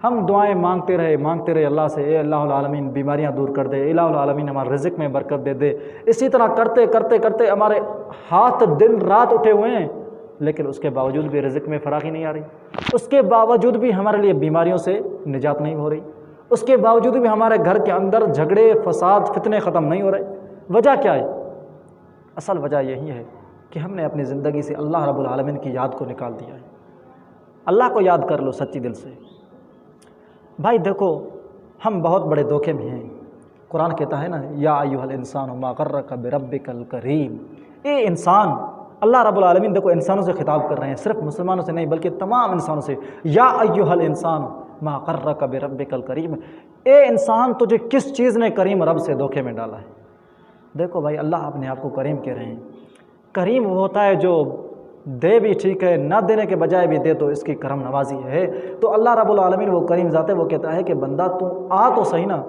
ہم دعائیں مانگتے رہے اللہ سے، اے اللہ العالمین بیماریاں دور کر دے، اے اللہ العالمین ہمارے رزق میں برکت دے دے، اسی طرح کرتے کرتے کرتے ہمارے ہاتھ دن رات اٹھے ہوئے ہیں، لیکن اس کے باوجود بھی رزق میں فراخی نہیں آ رہی، اس کے باوجود بھی ہمارے لیے بیماریوں سے نجات نہیں ہو رہی، اس کے باوجود بھی ہمارے گھر کے اندر جھگڑے فساد فتنے ختم نہیں ہو رہے۔ وجہ کیا ہے؟ اصل وجہ یہی ہے کہ ہم نے اپنی زندگی سے اللہ رب العالمین کی یاد کو نکال دیا ہے۔ اللہ کو یاد کر لو سچی دل سے۔ بھائی دیکھو، ہم بہت بڑے دھوکے میں ہیں۔ قرآن کہتا ہے نا، یا ایھا الانسان ما غرک بربک الکریم، اے انسان، اللہ رب العالمین دیکھو انسانوں سے خطاب کر رہے ہیں، صرف مسلمانوں سے نہیں بلکہ تمام انسانوں سے۔ یا ایھا الانسان ما غرک بربک الکریم، اے انسان تجھے کس چیز نے کریم رب سے دھوکے میں ڈالا ہے؟ دیکھو بھائی، اللہ اپنے آپ کو کریم کہہ رہے ہیں۔ کریم وہ ہوتا ہے جو دے بھی ٹھیک ہے، نہ دینے کے بجائے بھی دے تو اس کی کرم نوازی ہے۔ تو اللہ رب العالمین وہ کریم ذات ہے، وہ کہتا ہے کہ بندہ تو آ تو صحیح نا،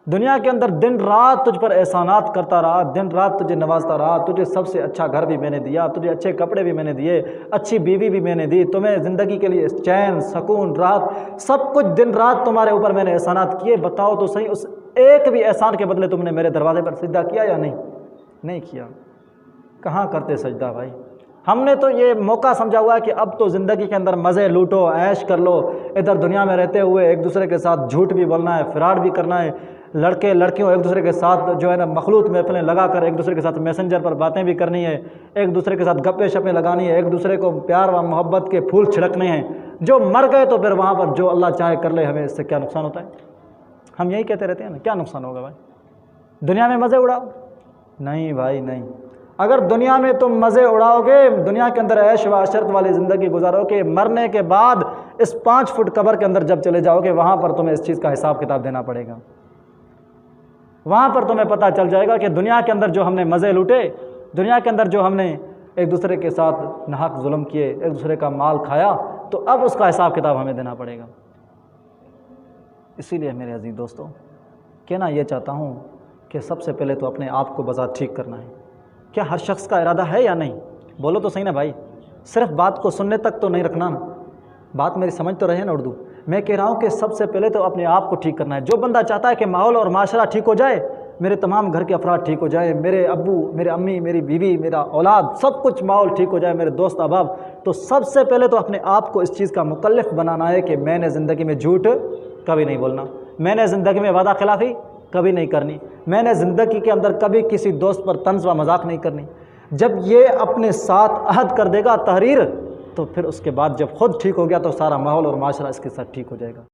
دنیا کے اندر دن رات تجھ پر احسانات کرتا رہا، دن رات تجھے نوازتا رہا، تجھے سب سے اچھا گھر بھی میں نے دیا، تجھے اچھے کپڑے بھی میں نے دیے، اچھی بیوی بھی میں نے دی، تمہیں زندگی کے لیے چین سکون راحت سب کچھ دن رات تمہارے اوپر میں نے احسانات کیے، بتاؤ تو صحیح اس ایک بھی احسان کے بدلے تم نے میرے دروازے پر سجدہ کیا یا نہیں؟ نہیں کیا۔ کہاں کرتے سجدہ بھائی؟ ہم نے تو یہ موقع سمجھا ہوا ہے کہ اب تو زندگی کے اندر مزے لوٹو، عیش کر لو، ادھر دنیا میں رہتے ہوئے ایک دوسرے کے ساتھ جھوٹ بھی بولنا ہے، فراڈ بھی کرنا ہے، لڑکے لڑکیوں ایک دوسرے کے ساتھ جو ہے نا مخلوط محفلیں لگا کر ایک دوسرے کے ساتھ میسنجر پر باتیں بھی کرنی ہے، ایک دوسرے کے ساتھ گپے شپیں لگانی ہے، ایک دوسرے کو پیار و محبت کے پھول چھڑکنے ہیں۔ جو مر گئے تو پھر وہاں پر جو اللہ چاہے کر لے، ہمیں اس سے کیا نقصان ہوتا ہے؟ ہم یہی کہتے رہتے ہیں نا، کیا نقصان ہوگا بھائی؟ دنیا میں مزے اڑاؤ؟ نہیں بھائی نہیں۔ اگر دنیا میں تم مزے اڑاؤ گے، دنیا کے اندر عیش و عشرت والی زندگی گزارو گے، مرنے کے بعد اس 5 فٹ قبر کے اندر جب چلے جاؤ گے، وہاں پر تمہیں اس چیز کا حساب کتاب دینا پڑے گا۔ وہاں پر تمہیں پتہ چل جائے گا کہ دنیا کے اندر جو ہم نے مزے لوٹے، دنیا کے اندر جو ہم نے ایک دوسرے کے ساتھ ناحق ظلم کیے، ایک دوسرے کا مال کھایا، تو اب اس کا حساب کتاب ہمیں دینا پڑے گا۔ اسی لیے میرے عزیز دوستو، کہنا یہ چاہتا ہوں کہ سب سے پہلے تو اپنے آپ کو بذات ٹھیک کرنا ہے۔ کیا ہر شخص کا ارادہ ہے یا نہیں؟ بولو تو صحیح نا بھائی، صرف بات کو سننے تک تو نہیں رکھنا نا، بات میری سمجھ تو رہے نا اردو۔ میں کہہ رہا ہوں کہ سب سے پہلے تو اپنے آپ کو ٹھیک کرنا ہے۔ جو بندہ چاہتا ہے کہ ماحول اور معاشرہ ٹھیک ہو جائے، میرے تمام گھر کے افراد ٹھیک ہو جائیں، میرے ابو، میرے امی، میری بیوی، میرا اولاد، سب کچھ ماحول ٹھیک ہو جائے، میرے دوست احباب، تو سب سے پہلے تو اپنے آپ کو اس چیز کا مکلف بنانا ہے کہ میں نے زندگی میں جھوٹ کبھی نہیں بولنا، میں نے زندگی میں وعدہ خلافی کبھی نہیں کرنی، میں نے زندگی کے اندر کبھی کسی دوست پر طنز و مذاق نہیں کرنی۔ جب یہ اپنے ساتھ عہد کر دے گا تحریر، تو پھر اس کے بعد جب خود ٹھیک ہو گیا تو سارا ماحول اور معاشرہ اس کے ساتھ ٹھیک ہو جائے گا۔